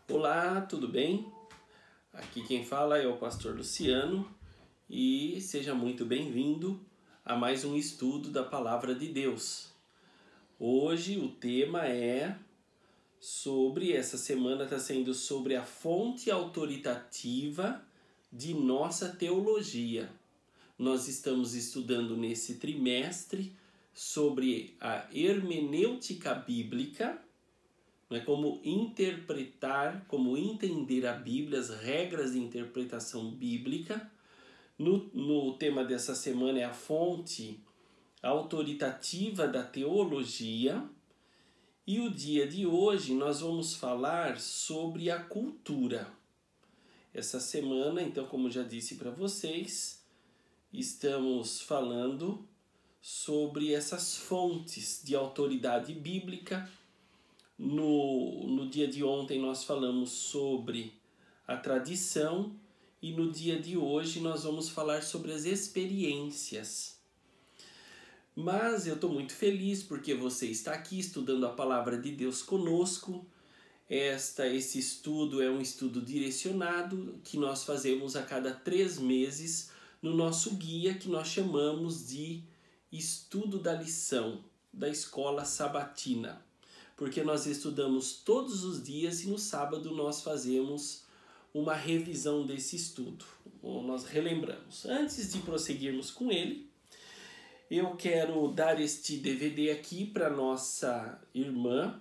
Olá, tudo bem? Aqui quem fala é o pastor Luciano e seja muito bem-vindo a mais um estudo da Palavra de Deus. Hoje o tema essa semana está sendo sobre a fonte autoritativa de nossa teologia. Nós estamos estudando nesse trimestre sobre a hermenêutica bíblica, como interpretar, como entender a Bíblia, as regras de interpretação bíblica. No tema dessa semana é a fonte autoritativa da teologia. E o dia de hoje nós vamos falar sobre a cultura. Essa semana, então, como já disse para vocês, estamos falando sobre essas fontes de autoridade bíblica. No dia de ontem nós falamos sobre a tradição e no dia de hoje nós vamos falar sobre as experiências. Mas eu estou muito feliz porque você está aqui estudando a Palavra de Deus conosco. Esse estudo é um estudo direcionado que nós fazemos a cada 3 meses no nosso guia que nós chamamos de Estudo da Lição da Escola Sabatina. Porque nós estudamos todos os dias e no sábado nós fazemos uma revisão desse estudo. Nós relembramos. Antes de prosseguirmos com ele, eu quero dar este DVD aqui para nossa irmã,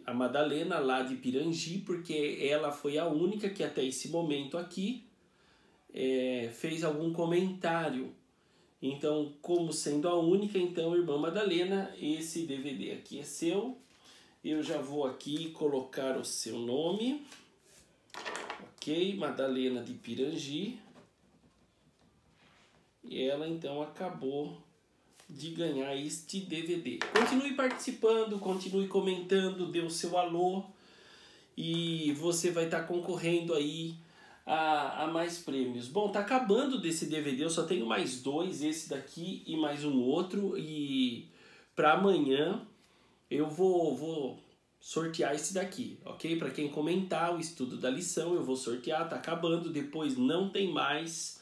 a Madalena, lá de Pirangi, porque ela foi a única que até esse momento aqui fez algum comentário. Então, como sendo a única, então, irmã Madalena, esse DVD aqui é seu. Eu já vou aqui colocar o seu nome. Ok, Madalena de Pirangi. E ela, então, acabou de ganhar este DVD. Continue participando, continue comentando, dê o seu alô. E você vai estar concorrendo aí a mais prêmios. Bom, tá acabando desse DVD, eu só tenho mais 2, esse daqui e mais um outro, e para amanhã eu vou sortear esse daqui, ok? Para quem comentar o estudo da lição, eu vou sortear, tá acabando, depois não tem mais,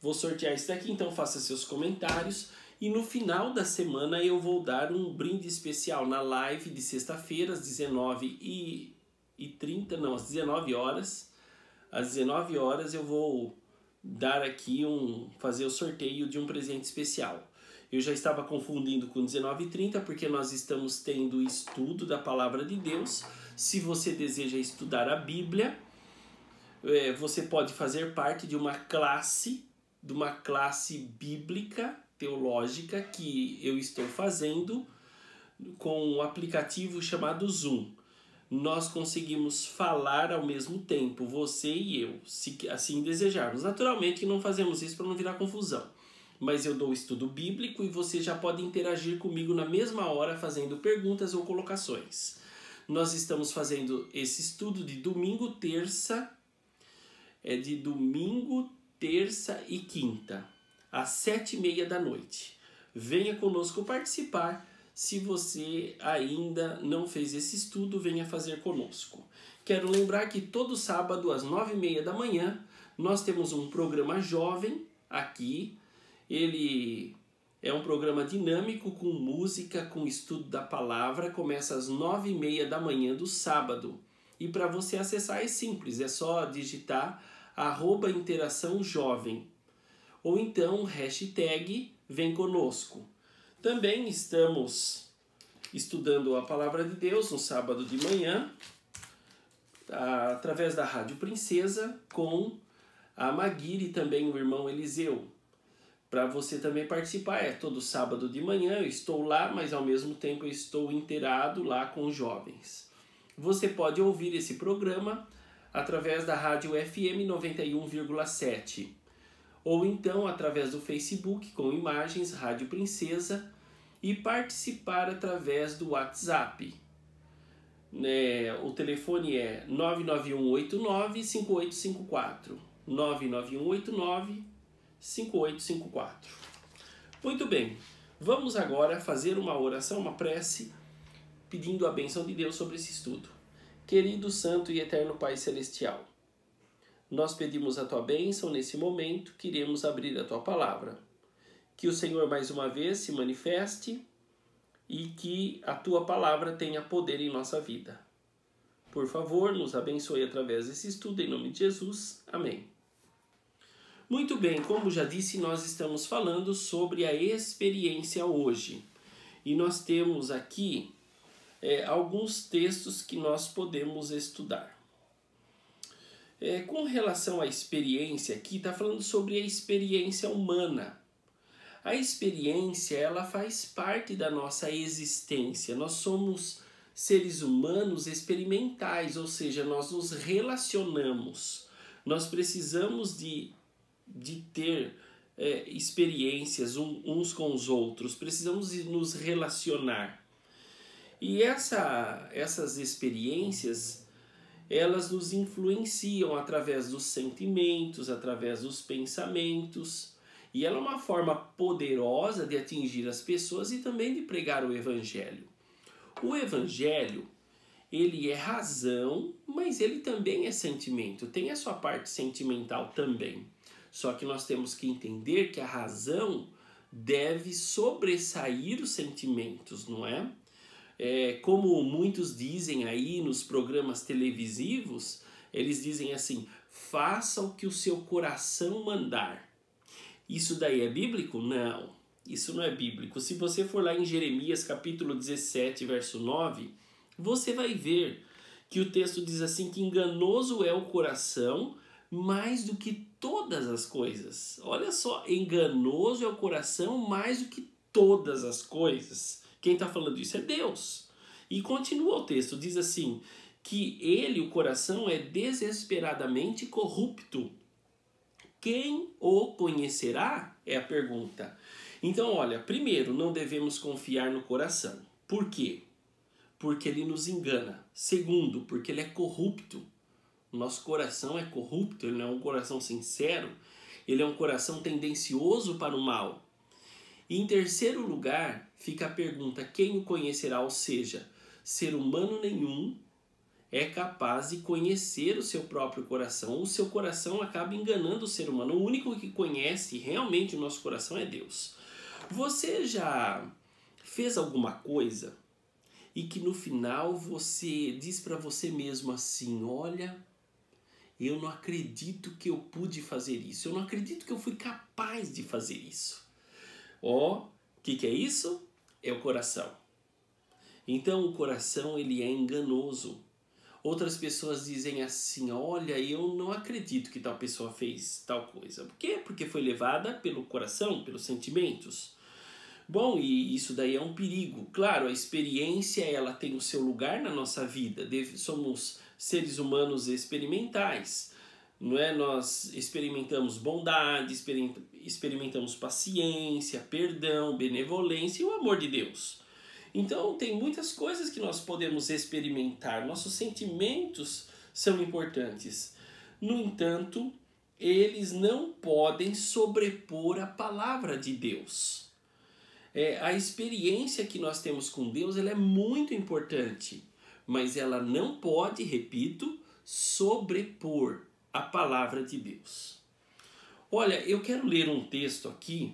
vou sortear esse daqui, então faça seus comentários, e no final da semana eu vou dar um brinde especial na live de sexta-feira, às 19h30, não, às 19 horas, às 19 horas eu vou dar aqui fazer o sorteio de um presente especial. Eu já estava confundindo com 19h30 porque nós estamos tendo estudo da Palavra de Deus. Se você deseja estudar a Bíblia, você pode fazer parte de uma classe bíblica, teológica, que eu estou fazendo com um aplicativo chamado Zoom. Nós conseguimos falar ao mesmo tempo, você e eu, se assim desejarmos. Naturalmente não fazemos isso para não virar confusão, mas eu dou estudo bíblico e você já pode interagir comigo na mesma hora fazendo perguntas ou colocações. Nós estamos fazendo esse estudo de domingo, terça e quinta, às 7h30 da noite. Venha conosco participar. Se você ainda não fez esse estudo, venha fazer conosco. Quero lembrar que todo sábado, às 9h30 da manhã, nós temos um programa jovem aqui. Ele é um programa dinâmico com música, com estudo da palavra. Começa às 9h30 da manhã do sábado. E para você acessar é simples, é só digitar @interaçãojovem. Ou então, hashtag vem conosco. Também estamos estudando a Palavra de Deus no sábado de manhã, através da Rádio Princesa, com a Maguire e também o irmão Eliseu. Para você também participar, todo sábado de manhã eu estou lá, mas ao mesmo tempo eu estou inteirado lá com os jovens. Você pode ouvir esse programa através da Rádio FM 91,7. Ou então através do Facebook com imagens Rádio Princesa e participar através do WhatsApp. O telefone é 99189-5854. 99189-5854. Muito bem, vamos agora fazer uma oração, uma prece, pedindo a bênção de Deus sobre esse estudo. Querido Santo e Eterno Pai Celestial, nós pedimos a Tua bênção nesse momento, queremos abrir a Tua palavra. Que o Senhor mais uma vez se manifeste e que a Tua palavra tenha poder em nossa vida. Por favor, nos abençoe através desse estudo, em nome de Jesus. Amém. Muito bem, como já disse, nós estamos falando sobre a experiência hoje. E nós temos aqui alguns textos que nós podemos estudar. Com relação à experiência aqui, está falando sobre a experiência humana. A experiência, ela faz parte da nossa existência. Nós somos seres humanos experimentais, ou seja, nós nos relacionamos. Nós precisamos de ter experiências uns com os outros, precisamos de nos relacionar. E essas experiências, elas nos influenciam através dos sentimentos, através dos pensamentos, e ela é uma forma poderosa de atingir as pessoas e também de pregar o Evangelho. O Evangelho, ele é razão, mas ele também é sentimento, tem a sua parte sentimental também. Só que nós temos que entender que a razão deve sobressair os sentimentos, não é? Como muitos dizem aí nos programas televisivos, eles dizem assim: faça o que o seu coração mandar. Isso daí é bíblico? Não, isso não é bíblico. Se você for lá em Jeremias capítulo 17, verso 9, você vai ver que o texto diz assim que enganoso é o coração mais do que todas as coisas. Olha só, enganoso é o coração mais do que todas as coisas. Quem está falando isso é Deus. E continua o texto, diz assim, que ele, o coração, é desesperadamente corrupto. Quem o conhecerá? É a pergunta. Então, olha, primeiro, não devemos confiar no coração. Por quê? Porque ele nos engana. Segundo, porque ele é corrupto. Nosso coração é corrupto, ele não é um coração sincero, ele é um coração tendencioso para o mal. E em terceiro lugar, fica a pergunta, quem o conhecerá? Ou seja, ser humano nenhum é capaz de conhecer o seu próprio coração. O seu coração acaba enganando o ser humano. O único que conhece realmente o nosso coração é Deus. Você já fez alguma coisa e que no final você diz para você mesmo assim, olha, eu não acredito que eu pude fazer isso. Eu não acredito que eu fui capaz de fazer isso. O que é isso? É o coração. Então o coração, ele é enganoso. Outras pessoas dizem assim, olha, eu não acredito que tal pessoa fez tal coisa. Por quê? Porque foi levada pelo coração, pelos sentimentos. Bom, e isso daí é um perigo. Claro, a experiência, ela tem o seu lugar na nossa vida. Somos seres humanos experimentais, não é? Nós experimentamos bondade, experimentamos paciência, perdão, benevolência e o amor de Deus. Então tem muitas coisas que nós podemos experimentar, nossos sentimentos são importantes. No entanto, eles não podem sobrepor a palavra de Deus. A experiência que nós temos com Deus, ela é muito importante, mas ela não pode, repito, sobrepor a palavra de Deus. Olha, eu quero ler um texto aqui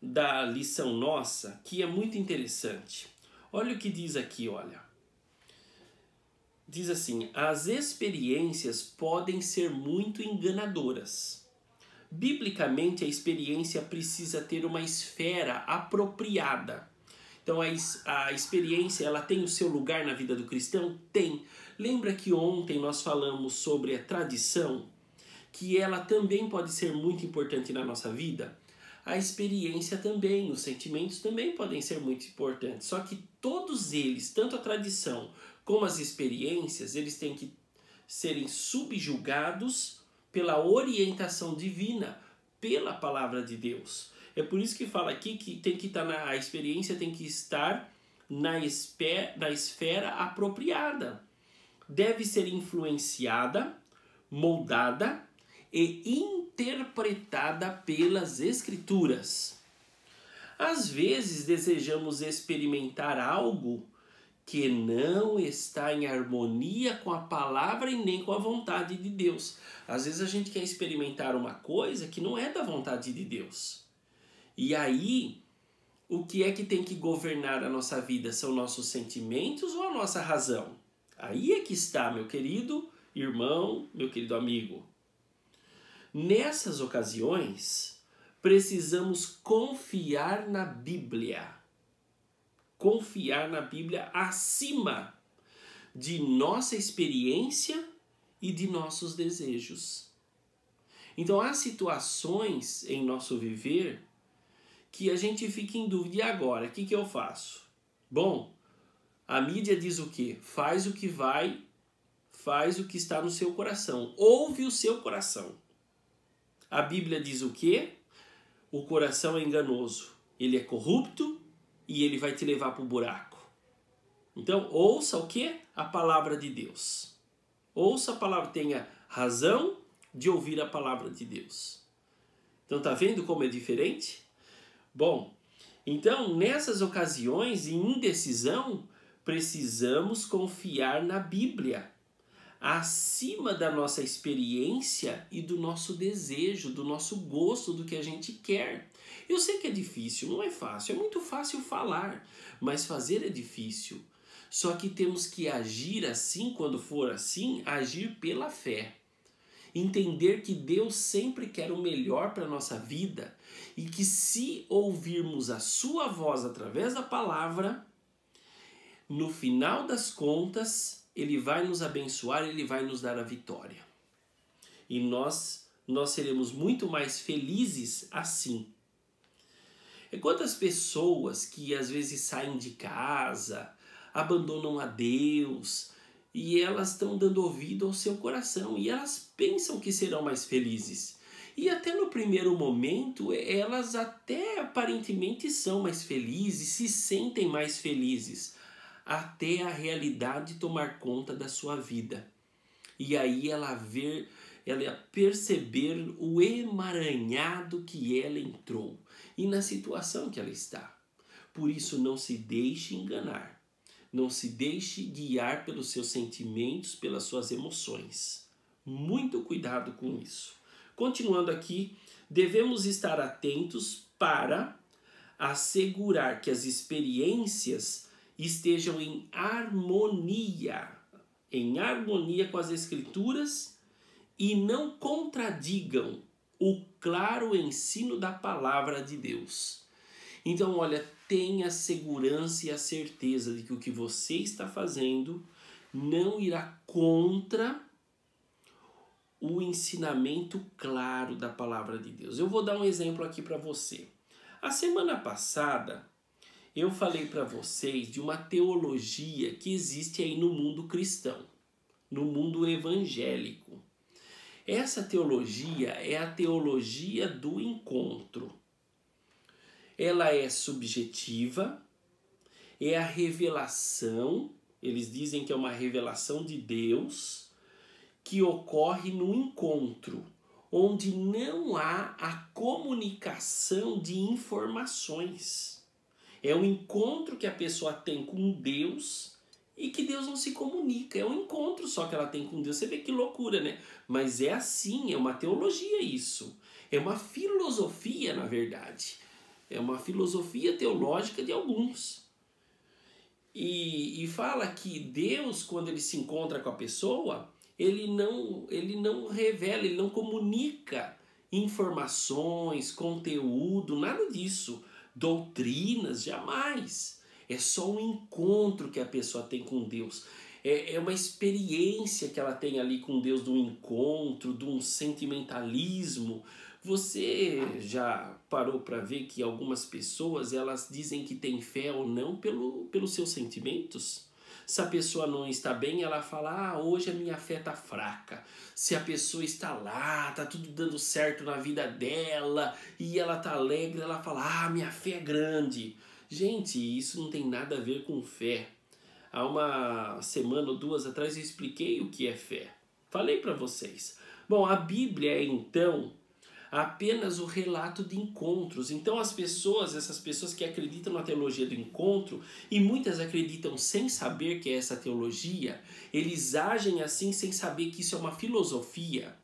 da lição nossa que é muito interessante. Olha o que diz aqui, olha. Diz assim, as experiências podem ser muito enganadoras. Biblicamente, a experiência precisa ter uma esfera apropriada. Então, a experiência, ela tem o seu lugar na vida do cristão? Tem. Lembra que ontem nós falamos sobre a tradição? Que ela também pode ser muito importante na nossa vida? A experiência também, os sentimentos também podem ser muito importantes. Só que todos eles, tanto a tradição como as experiências, eles têm que serem subjugados pela orientação divina, pela palavra de Deus. É por isso que fala aqui que tem que estar a experiência tem que estar na esfera apropriada. Deve ser influenciada, moldada e interpretada pelas Escrituras. Às vezes desejamos experimentar algo que não está em harmonia com a palavra e nem com a vontade de Deus. Às vezes a gente quer experimentar uma coisa que não é da vontade de Deus. E aí, o que é que tem que governar a nossa vida? São nossos sentimentos ou a nossa razão? Aí é que está, meu querido irmão, meu querido amigo. Nessas ocasiões, precisamos confiar na Bíblia. Confiar na Bíblia acima de nossa experiência e de nossos desejos. Então, há situações em nosso viver que a gente fica em dúvida. E agora? O que eu faço? Bom, a mídia diz o quê? Faz o que vai, faz o que está no seu coração. Ouve o seu coração. A Bíblia diz o quê? O coração é enganoso. Ele é corrupto e ele vai te levar para o buraco. Então, ouça o quê? A palavra de Deus. Ouça a palavra, tenha razão de ouvir a palavra de Deus. Então, tá vendo como é diferente? Bom, então, nessas ocasiões, em indecisão, precisamos confiar na Bíblia, acima da nossa experiência e do nosso desejo, do nosso gosto, do que a gente quer. Eu sei que é difícil, não é fácil, é muito fácil falar, mas fazer é difícil. Só que temos que agir assim, quando for assim, agir pela fé. Entender que Deus sempre quer o melhor para a nossa vida e que se ouvirmos a sua voz através da palavra, no final das contas, Ele vai nos abençoar, Ele vai nos dar a vitória. E nós seremos muito mais felizes assim. E quantas pessoas que às vezes saem de casa, abandonam a Deus, e elas estão dando ouvido ao seu coração, e elas pensam que serão mais felizes. E até no primeiro momento, elas até aparentemente são mais felizes, se sentem mais felizes, até a realidade tomar conta da sua vida. E aí ela perceber o emaranhado que ela entrou e na situação que ela está. Por isso, não se deixe enganar. Não se deixe guiar pelos seus sentimentos, pelas suas emoções. Muito cuidado com isso. Continuando aqui, devemos estar atentos para assegurar que as experiências estejam em harmonia com as Escrituras e não contradigam o claro ensino da palavra de Deus. Então, olha, tenha a segurança e a certeza de que o que você está fazendo não irá contra o ensinamento claro da palavra de Deus. Eu vou dar um exemplo aqui para você. A semana passada, eu falei para vocês de uma teologia que existe aí no mundo cristão, no mundo evangélico. Essa teologia é a teologia do encontro. Ela é subjetiva, é a revelação, eles dizem que é uma revelação de Deus, que ocorre no encontro, onde não há a comunicação de informações. É um encontro que a pessoa tem com Deus e que Deus não se comunica. É um encontro só que ela tem com Deus. Você vê que loucura, né? Mas é assim, é uma teologia isso. É uma filosofia, na verdade. É uma filosofia teológica de alguns. E fala que Deus, quando ele se encontra com a pessoa, ele não revela, ele não comunica informações, conteúdo, nada disso. Doutrinas, jamais. É só um encontro que a pessoa tem com Deus. É uma experiência que ela tem ali com Deus, de um encontro, de um sentimentalismo. Você já parou para ver que algumas pessoas, elas dizem que têm fé ou não pelos seus sentimentos? Se a pessoa não está bem, ela fala, hoje a minha fé está fraca. Se a pessoa está lá, está tudo dando certo na vida dela, e ela está alegre, ela fala, minha fé é grande. Gente, isso não tem nada a ver com fé. Há uma semana ou duas atrás eu expliquei o que é fé. Falei para vocês. Bom, a Bíblia é então apenas o relato de encontros. Então essas pessoas que acreditam na teologia do encontro, e muitas acreditam sem saber que é essa teologia, eles agem assim sem saber que isso é uma filosofia.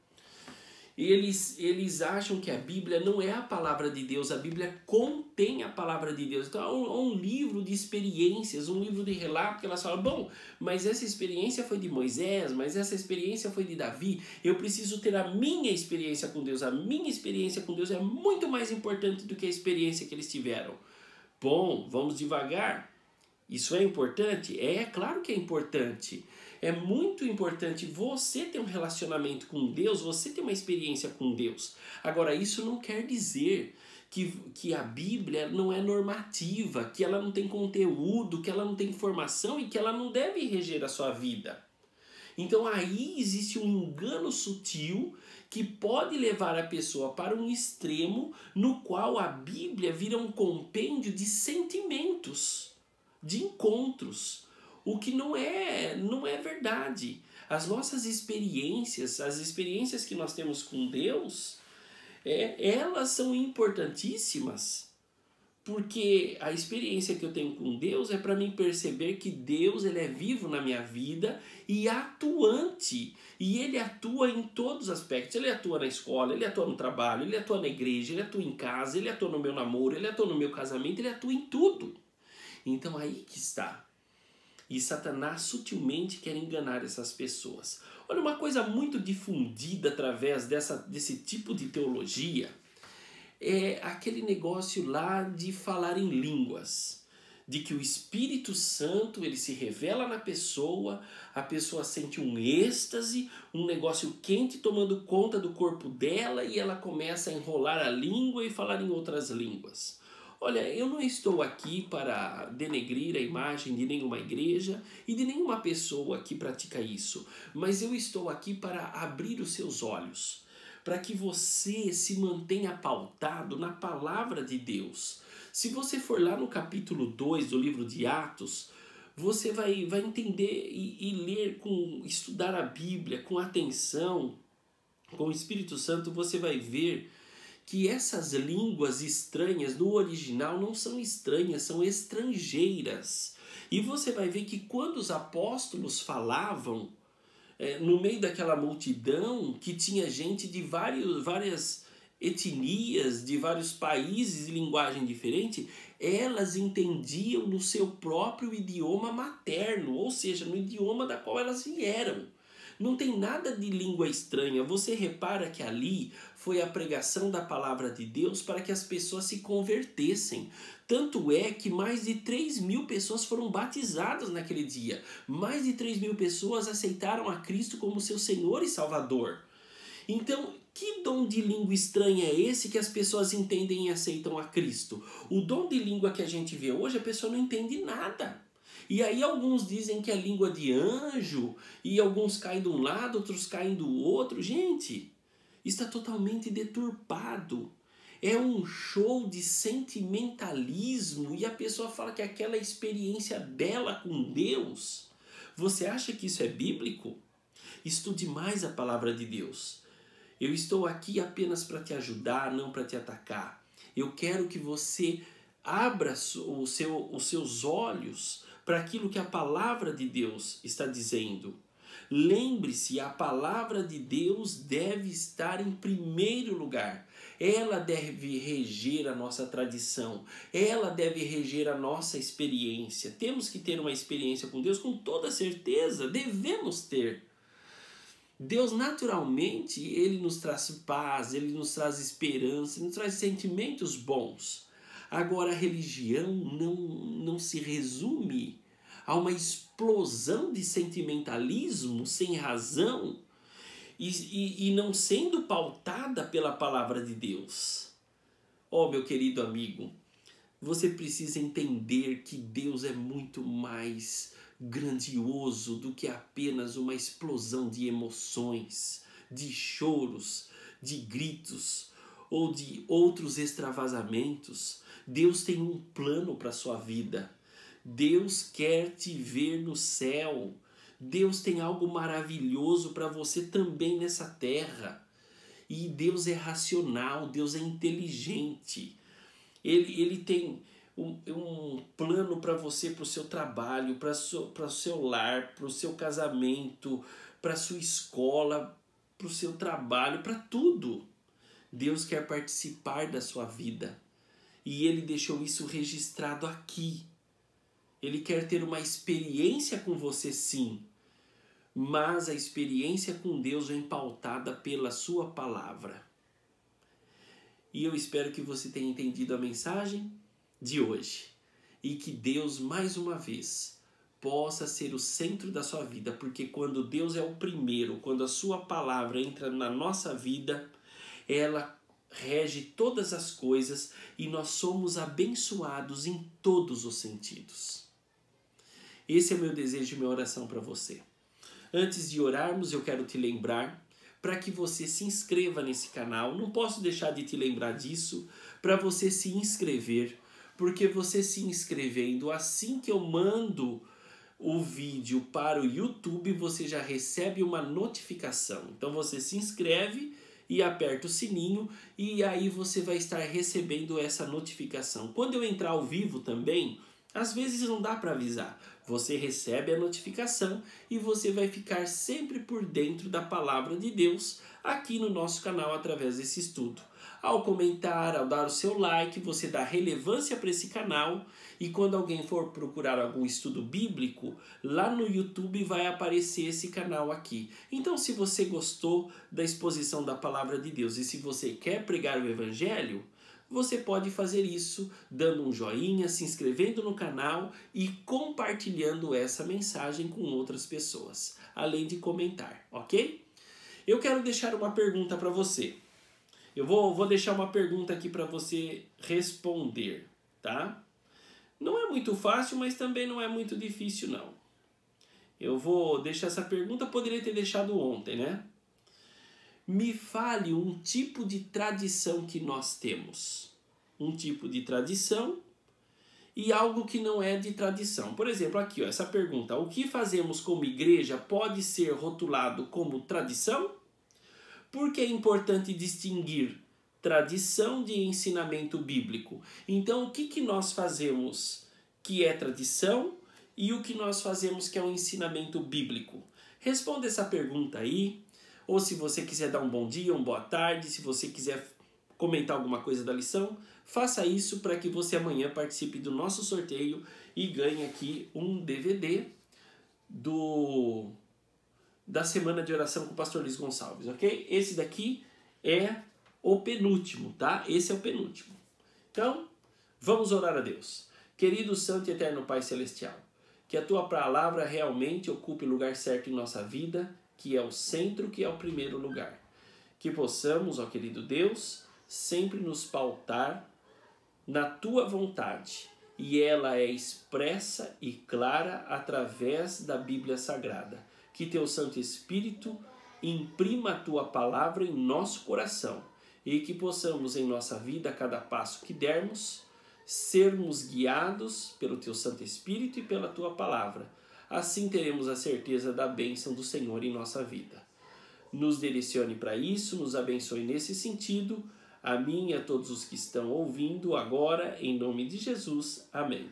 Eles acham que a Bíblia não é a palavra de Deus, a Bíblia contém a palavra de Deus. Então é um livro de experiências, um livro de relato que elas falam, bom, mas essa experiência foi de Moisés, mas essa experiência foi de Davi, eu preciso ter a minha experiência com Deus, a minha experiência com Deus é muito mais importante do que a experiência que eles tiveram. Bom, vamos devagar. Isso é importante? É claro que é importante. É muito importante você ter um relacionamento com Deus, você ter uma experiência com Deus. Agora, isso não quer dizer que a Bíblia não é normativa, que ela não tem conteúdo, que ela não tem informação e que ela não deve reger a sua vida. Então aí existe um engano sutil que pode levar a pessoa para um extremo no qual a Bíblia vira um compêndio de sentimentos, de encontros, o que não é verdade. As nossas experiências, as experiências que nós temos com Deus, elas são importantíssimas, porque a experiência que eu tenho com Deus é para mim perceber que Deus ele é vivo na minha vida e atuante. E ele atua em todos os aspectos. Ele atua na escola, ele atua no trabalho, ele atua na igreja, ele atua em casa, ele atua no meu namoro, ele atua no meu casamento, ele atua em tudo. Então aí que está. E Satanás sutilmente quer enganar essas pessoas. Olha, uma coisa muito difundida através desse tipo de teologia é aquele negócio lá de falar em línguas. De que o Espírito Santo ele se revela na pessoa, a pessoa sente um êxtase, um negócio quente tomando conta do corpo dela e ela começa a enrolar a língua e falar em outras línguas. Olha, eu não estou aqui para denegrir a imagem de nenhuma igreja e de nenhuma pessoa que pratica isso, mas eu estou aqui para abrir os seus olhos, para que você se mantenha pautado na palavra de Deus. Se você for lá no capítulo 2 do livro de Atos, você vai entender e ler, estudar a Bíblia com atenção, com o Espírito Santo, você vai ver que essas línguas estranhas no original não são estranhas, são estrangeiras. E você vai ver que quando os apóstolos falavam, no meio daquela multidão que tinha gente de várias etnias, de vários países e linguagem diferente, elas entendiam no seu próprio idioma materno, ou seja, no idioma da qual elas vieram. Não tem nada de língua estranha. Você repara que ali foi a pregação da palavra de Deus para que as pessoas se convertessem. Tanto é que mais de 3.000 pessoas foram batizadas naquele dia. Mais de 3.000 pessoas aceitaram a Cristo como seu Senhor e Salvador. Então, que dom de língua estranha é esse que as pessoas entendem e aceitam a Cristo? O dom de língua que a gente vê hoje, a pessoa não entende nada. E aí alguns dizem que é língua de anjo, e alguns caem de um lado, outros caem do outro. Gente, está totalmente deturpado. É um show de sentimentalismo e a pessoa fala que aquela experiência dela com Deus. Você acha que isso é bíblico? Estude mais a palavra de Deus. Eu estou aqui apenas para te ajudar, não para te atacar. Eu quero que você abra os seus olhos para aquilo que a palavra de Deus está dizendo. Lembre-se, a palavra de Deus deve estar em primeiro lugar. Ela deve reger a nossa tradição. Ela deve reger a nossa experiência. Temos que ter uma experiência com Deus com toda certeza. Devemos ter. Deus naturalmente, ele nos traz paz, ele nos traz esperança, ele nos traz sentimentos bons. Agora a religião não se resume a uma explosão de sentimentalismo sem razão e não sendo pautada pela palavra de Deus. Oh, meu querido amigo, você precisa entender que Deus é muito mais grandioso do que apenas uma explosão de emoções, de choros, de gritos ou de outros extravasamentos. Deus tem um plano para a sua vida. Deus quer te ver no céu. Deus tem algo maravilhoso para você também nessa terra. E Deus é racional, Deus é inteligente. Ele tem um plano para você, para o seu trabalho, para o seu lar, para o seu casamento, para a sua escola, para o seu trabalho, para tudo. Deus quer participar da sua vida. E Ele deixou isso registrado aqui. Ele quer ter uma experiência com você, sim. Mas a experiência com Deus vem pautada pela sua palavra. E eu espero que você tenha entendido a mensagem de hoje. E que Deus, mais uma vez, possa ser o centro da sua vida. Porque quando Deus é o primeiro, quando a sua palavra entra na nossa vida, ela rege todas as coisas e nós somos abençoados em todos os sentidos. Esse é meu desejo e minha oração para você. Antes de orarmos, eu quero te lembrar para que você se inscreva nesse canal. Não posso deixar de te lembrar disso, para você se inscrever, porque você se inscrevendo, assim que eu mando o vídeo para o YouTube, você já recebe uma notificação. Então você se inscreve e aperta o sininho e aí você vai estar recebendo essa notificação. Quando eu entrar ao vivo também, às vezes não dá para avisar. Você recebe a notificação e você vai ficar sempre por dentro da palavra de Deus aqui no nosso canal através desse estudo. Ao comentar, ao dar o seu like, você dá relevância para esse canal e quando alguém for procurar algum estudo bíblico, lá no YouTube vai aparecer esse canal aqui. Então, se você gostou da exposição da palavra de Deus e se você quer pregar o Evangelho, você pode fazer isso dando um joinha, se inscrevendo no canal e compartilhando essa mensagem com outras pessoas, além de comentar, ok? Eu quero deixar uma pergunta para você. Eu vou deixar uma pergunta aqui para você responder, tá? Não é muito fácil, mas também não é muito difícil, não. Eu vou deixar essa pergunta, poderia ter deixado ontem, né? Me fale um tipo de tradição que nós temos. Um tipo de tradição e algo que não é de tradição. Por exemplo, aqui, ó, essa pergunta. O que fazemos como igreja pode ser rotulado como tradição? Por que é importante distinguir tradição de ensinamento bíblico? Então, o que nós fazemos que é tradição e o que nós fazemos que é um ensinamento bíblico? Responda essa pergunta aí. Ou se você quiser dar um bom dia, uma boa tarde, se você quiser comentar alguma coisa da lição, faça isso para que você amanhã participe do nosso sorteio e ganhe aqui um DVD da Semana de Oração com o Pastor Luiz Gonçalves, ok? Esse daqui é o penúltimo, tá? Esse é o penúltimo. Então, vamos orar a Deus. Querido Santo e Eterno Pai Celestial, que a Tua palavra realmente ocupe o lugar certo em nossa vida, que é o centro, que é o primeiro lugar. Que possamos, ó querido Deus, sempre nos pautar na Tua vontade. E ela é expressa e clara através da Bíblia Sagrada. Que Teu Santo Espírito imprima a Tua palavra em nosso coração. E que possamos em nossa vida, a cada passo que dermos, sermos guiados pelo Teu Santo Espírito e pela Tua palavra. Assim teremos a certeza da bênção do Senhor em nossa vida. Nos direcione para isso, nos abençoe nesse sentido, a mim e a todos os que estão ouvindo agora, em nome de Jesus. Amém.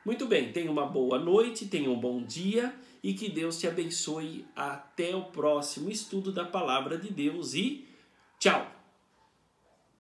Muito bem, tenha uma boa noite, tenha um bom dia e que Deus te abençoe. Até o próximo estudo da Palavra de Deus e tchau!